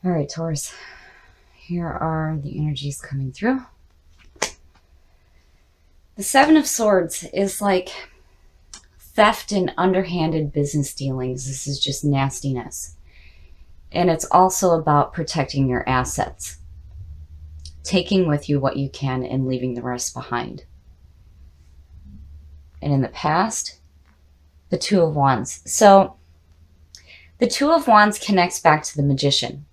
All right, Taurus, here are the energies coming through. The Seven of Swords is like theft and underhanded business dealings. This is just nastiness. And it's also about protecting your assets, taking with you what you can and leaving the rest behind. And in the past, the Two of Wands. So the Two of Wands connects back to the Magician.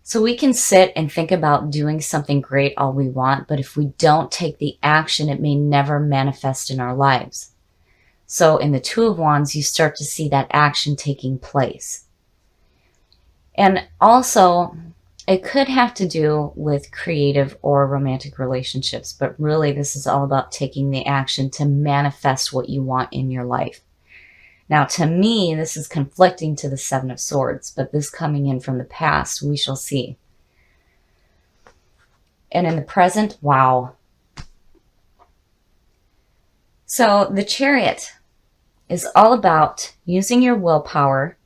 So we can sit and think about doing something great all we want, but if we don't take the action, it may never manifest in our lives. So in the Two of Wands, you start to see that action taking place. And also, it could have to do with creative or romantic relationships, but really this is all about taking the action to manifest what you want in your life. Now, to me, this is conflicting to the Seven of Swords, but this coming in from the past, we shall see. And in the present, wow. So the Chariot is all about using your willpower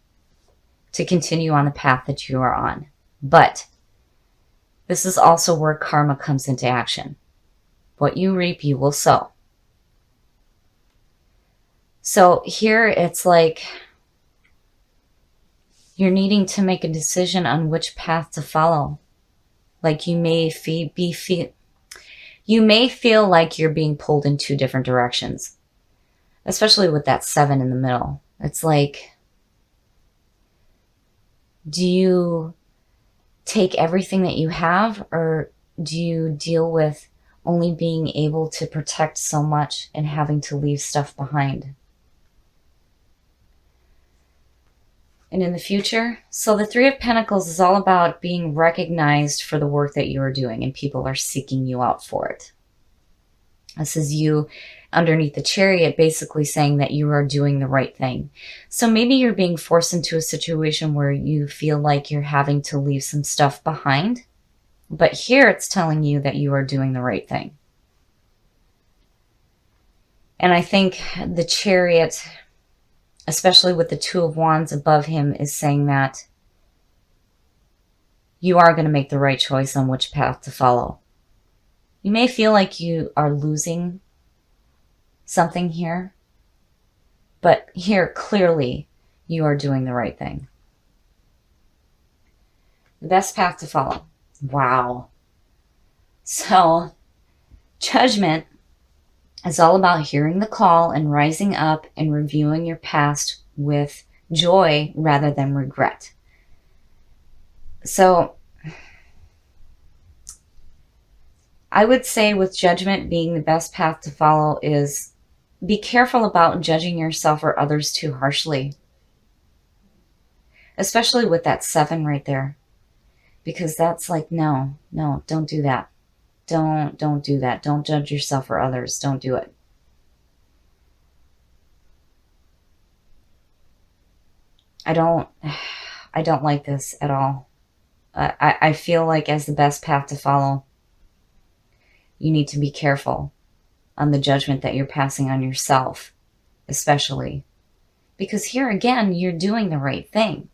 to continue on the path that you are on. But this is also where karma comes into action. What you reap, you will sow. So here it's like you're needing to make a decision on which path to follow. Like you may feel like you're being pulled in two different directions, especially with that 7 in the middle. It's like, do you take everything that you have, or do you deal with only being able to protect so much and having to leave stuff behind? And in the future, so the Three of Pentacles is all about being recognized for the work that you are doing, and people are seeking you out for it. This is you underneath the Chariot basically saying that you are doing the right thing. So maybe you're being forced into a situation where you feel like you're having to leave some stuff behind, but here it's telling you that you are doing the right thing. And I think the Chariot, especially with the Two of Wands above him, is saying that you are going to make the right choice on which path to follow. You may feel like you are losing something here, but here clearly you are doing the right thing. The best path to follow. Wow. So Judgment is all about hearing the call and rising up and reviewing your past with joy rather than regret. So I would say with Judgment being the best path to follow is be careful about judging yourself or others too harshly. Especially with that 7 right there. Because that's like, no, don't do that. Don't do that. Don't judge yourself or others. Don't do it. I don't like this at all. I feel like as the best path to follow, you need to be careful on the judgment that you're passing on yourself, especially. Because here again, you're doing the right thing.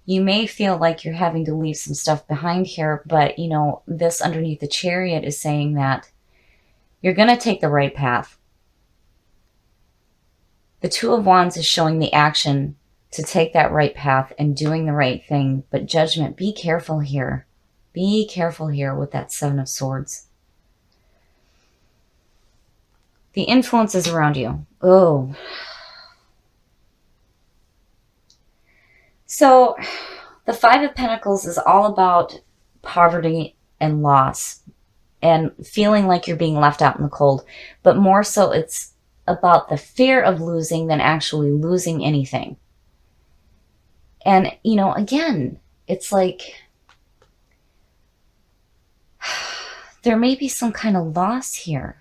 You may feel like you're having to leave some stuff behind here, but you know, this underneath the Chariot is saying that you're going to take the right path. The Two of Wands is showing the action to take that right path and doing the right thing, but Judgment, be careful here. Be careful here with that 7 of Swords. The influences around you. Oh. So the 5 of Pentacles is all about poverty and loss and feeling like you're being left out in the cold. But more so it's about the fear of losing than actually losing anything. And, you know, again, it's like there may be some kind of loss here.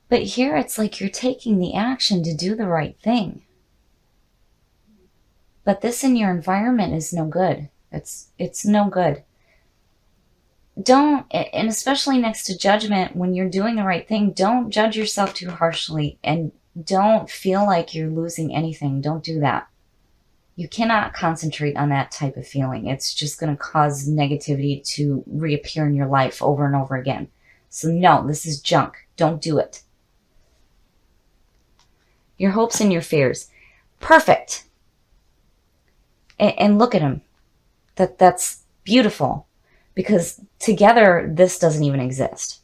But here it's like you're taking the action to do the right thing. But this in your environment is no good. It's no good. Don't, and especially next to Judgment, when you're doing the right thing, don't judge yourself too harshly and don't feel like you're losing anything. Don't do that. You cannot concentrate on that type of feeling. It's just going to cause negativity to reappear in your life over and over again. So no, this is junk. Don't do it. Your hopes and your fears. Perfect. And look at them. That's beautiful. Because together, this doesn't even exist.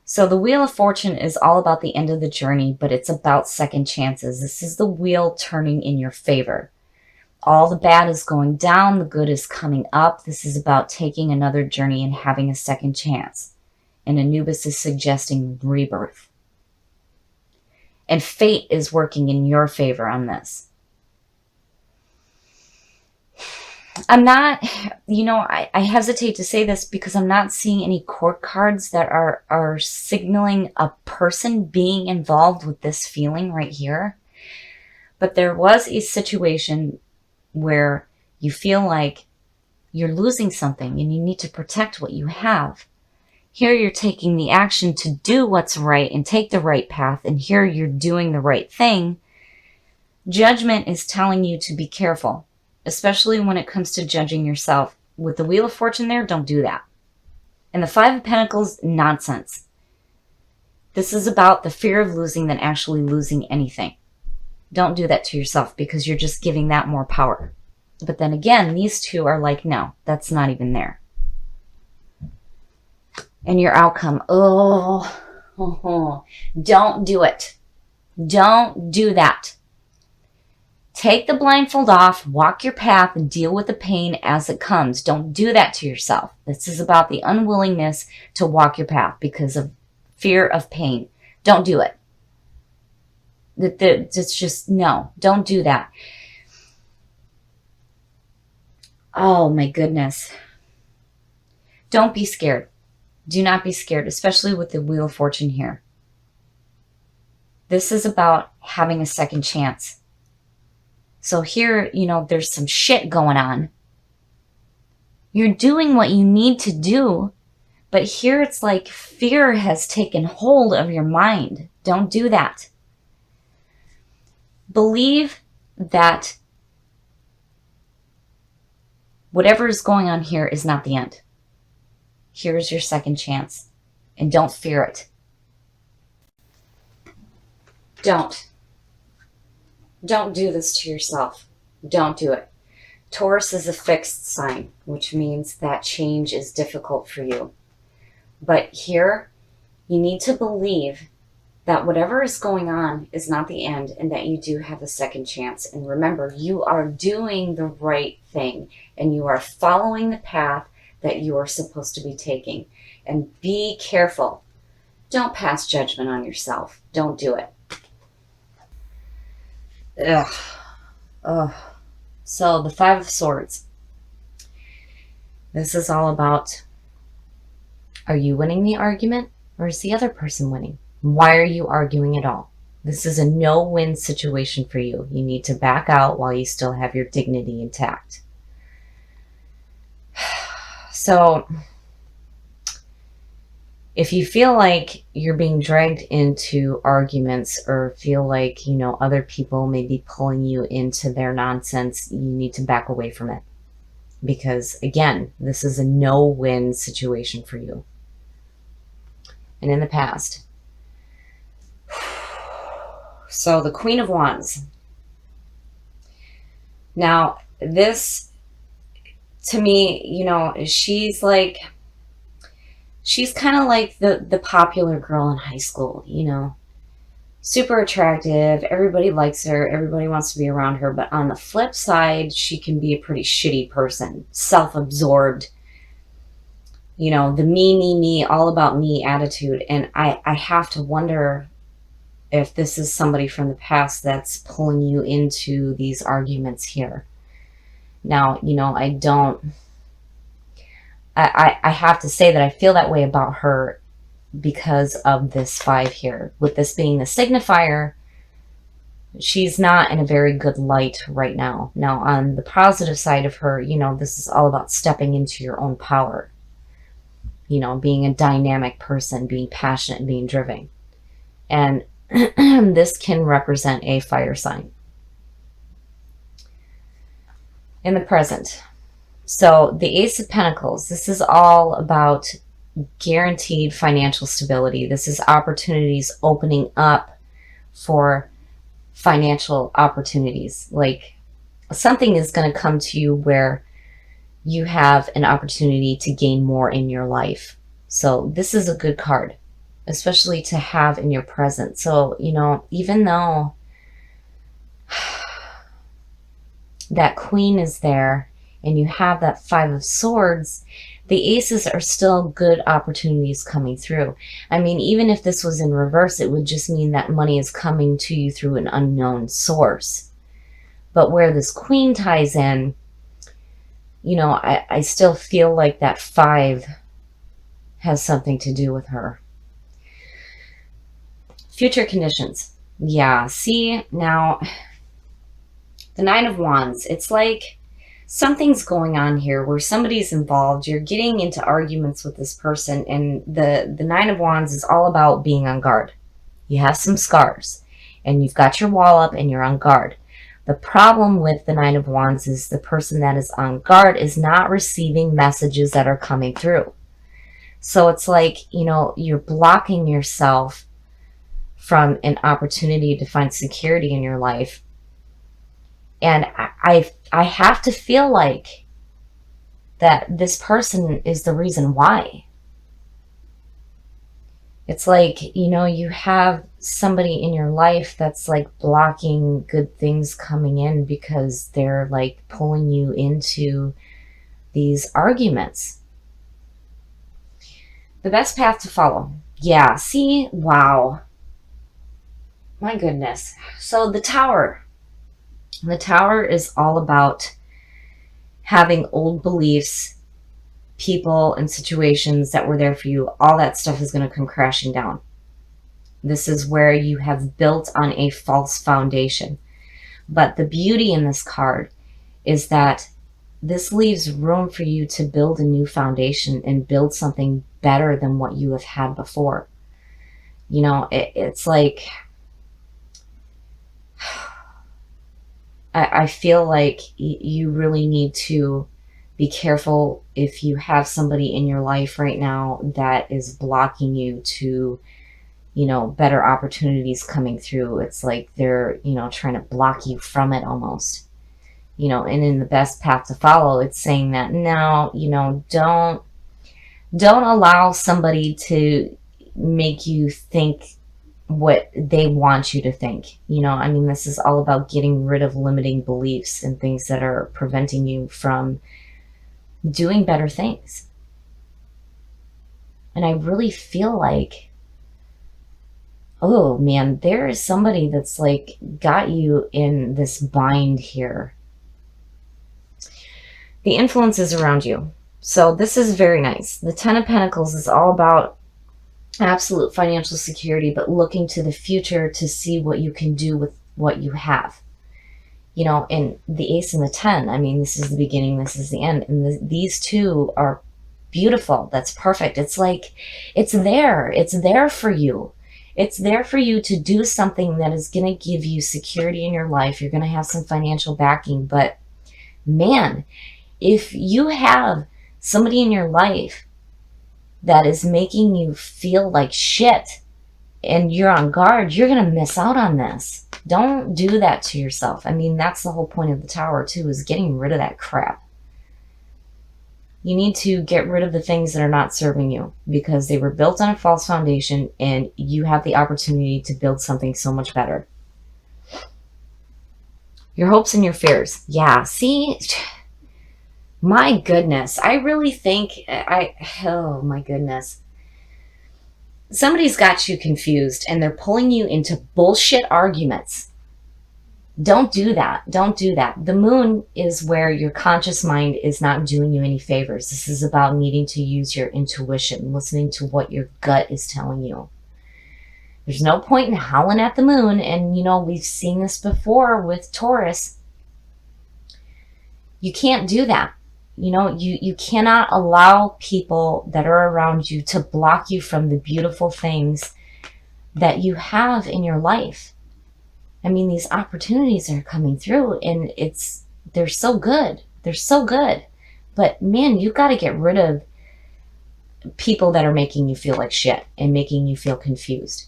So the Wheel of Fortune is all about the end of the journey, but it's about second chances. This is the wheel turning in your favor. All the bad is going down, the good is coming up. This is about taking another journey and having a second chance. And Anubis is suggesting rebirth. And fate is working in your favor on this. I'm not, I hesitate to say this because I'm not seeing any court cards that are signaling a person being involved with this feeling right here. But there was a situation where you feel like you're losing something and you need to protect what you have. Here you're taking the action to do what's right and take the right path, and here you're doing the right thing. Judgment is telling you to be careful, especially when it comes to judging yourself. With the Wheel of Fortune there, don't do that. And the Five of Pentacles, nonsense. This is about the fear of losing than actually losing anything. Don't do that to yourself because you're just giving that more power. But then again, these two are like, no, that's not even there. And your outcome, don't do it. Don't do that. Take the blindfold off, walk your path, and deal with the pain as it comes. Don't do that to yourself. This is about the unwillingness to walk your path because of fear of pain. Don't do it. It's just, no, don't do that. Oh my goodness. Don't be scared. Do not be scared, especially with the Wheel of Fortune here. This is about having a second chance. So here, there's some shit going on. You're doing what you need to do, but here it's like fear has taken hold of your mind. Don't do that. Believe that whatever is going on here is not the end. Here's your second chance, and don't fear it. Don't do this to yourself. Don't do it. Taurus is a fixed sign, which means that change is difficult for you. But here, you need to believe that whatever is going on is not the end and that you do have a second chance. And remember, you are doing the right thing and you are following the path that you are supposed to be taking. And be careful. Don't pass judgment on yourself. Don't do it. Ugh. So the Five of Swords. This is all about, are you winning the argument or is the other person winning? Why are you arguing at all? This is a no-win situation for you. You need to back out while you still have your dignity intact. So if you feel like you're being dragged into arguments or feel like, other people may be pulling you into their nonsense, you need to back away from it. Because again, this is a no-win situation for you. And in the past. So the Queen of Wands. Now, this, to me, she's kind of like the popular girl in high school, super attractive. Everybody likes her. Everybody wants to be around her. But on the flip side, she can be a pretty shitty person, self-absorbed, the me, all about me attitude. And I have to wonder if this is somebody from the past that's pulling you into these arguments here. Now, I have to say that I feel that way about her because of this 5 here. With this being the signifier, she's not in a very good light right now. Now, on the positive side of her, this is all about stepping into your own power. Being a dynamic person, being passionate, being driven. And this can represent a fire sign. in the present. So the Ace of Pentacles, this is all about guaranteed financial stability. This is opportunities opening up for financial opportunities. Like something is going to come to you where you have an opportunity to gain more in your life. So this is a good card, especially to have in your present. So, you know, even though that Queen is there and you have that Five of Swords, the aces are still good opportunities coming through. I mean, even if this was in reverse, it would just mean that money is coming to you through an unknown source. But where this Queen ties in, you know, I still feel like that 5 has something to do with her. Future conditions. Yeah, see, now, the Nine of Wands, it's like something's going on here where somebody's involved. You're getting into arguments with this person, and the Nine of Wands is all about being on guard. You have some scars, and you've got your wall up, and you're on guard. The problem with the Nine of Wands is the person that is on guard is not receiving messages that are coming through. So it's like, you know, you're blocking yourself from an opportunity to find security in your life. And I have to feel like that this person is the reason why. It's like, you know, you have somebody in your life that's like blocking good things coming in because they're like pulling you into these arguments. The best path to follow. Yeah, see, wow. My goodness. So the Tower. The Tower is all about having old beliefs, people and situations that were there for you. All that stuff is going to come crashing down. This is where you have built on a false foundation. But the beauty in this card is that this leaves room for you to build a new foundation and build something better than what you have had before. You know, it's like, I feel like you really need to be careful if you have somebody in your life right now that is blocking you to, you know, better opportunities coming through. It's like they're, you know, trying to block you from it almost. You know, and in the best path to follow, it's saying that, no, you know, don't allow somebody to make you think what they want you to think. You know, I mean, this is all about getting rid of limiting beliefs and things that are preventing you from doing better things. And I really feel like, oh man, there is somebody that's like got you in this bind here. The influences around you. So this is very nice. The Ten of Pentacles is all about absolute financial security, but looking to the future to see what you can do with what you have. You know, and the Ace and the 10, I mean, this is the beginning, this is the end. And these two are beautiful. That's perfect. It's like, it's there. It's there for you. It's there for you to do something that is going to give you security in your life. You're going to have some financial backing. But man, if you have somebody in your life that is making you feel like shit and you're on guard, you're going to miss out on this. Don't do that to yourself. I mean, that's the whole point of the Tower too, is getting rid of that crap. You need to get rid of the things that are not serving you because they were built on a false foundation and you have the opportunity to build something so much better. Your hopes and your fears. Yeah, see, my goodness, I really think oh my goodness. Somebody's got you confused and they're pulling you into bullshit arguments. Don't do that. Don't do that. The Moon is where your conscious mind is not doing you any favors. This is about needing to use your intuition, listening to what your gut is telling you. There's no point in howling at the moon. And, you know, we've seen this before with Taurus. You can't do that. You know, you cannot allow people that are around you to block you from the beautiful things that you have in your life. I mean, these opportunities are coming through and they're so good. They're so good. But man, you got to get rid of people that are making you feel like shit and making you feel confused,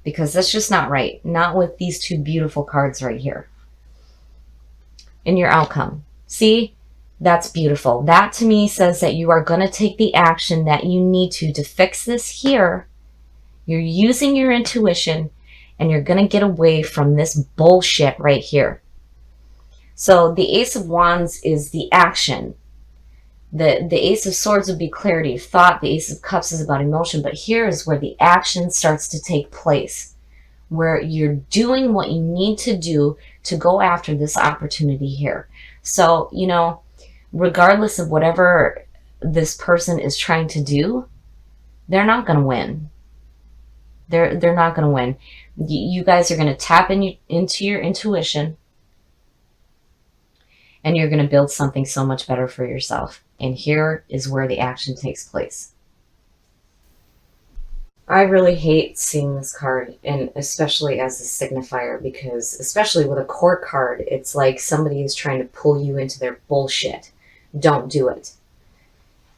because that's just not right. Not with these two beautiful cards right here. In your outcome. See? That's beautiful. That to me says that you are going to take the action that you need to fix this here. You're using your intuition, and you're going to get away from this bullshit right here. So the Ace of Wands is the action. The Ace of Swords would be clarity of thought. The Ace of Cups is about emotion. But here is where the action starts to take place, where you're doing what you need to do to go after this opportunity here. So, you know, regardless of whatever this person is trying to do, they're not going to win. They're not going to win. You guys are going to tap into your intuition, and you're going to build something so much better for yourself. And here is where the action takes place. I really hate seeing this card, and especially as a signifier, because especially with a court card, it's like somebody is trying to pull you into their bullshit. Don't do it.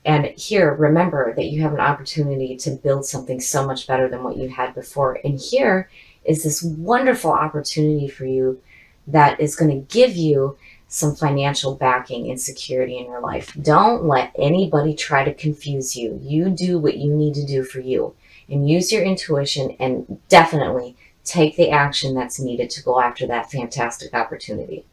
And here, remember that you have an opportunity to build something so much better than what you had before. And here is this wonderful opportunity for you that is going to give you some financial backing and security in your life. Don't let anybody try to confuse you. You do what you need to do for you, and use your intuition, and definitely take the action that's needed to go after that fantastic opportunity.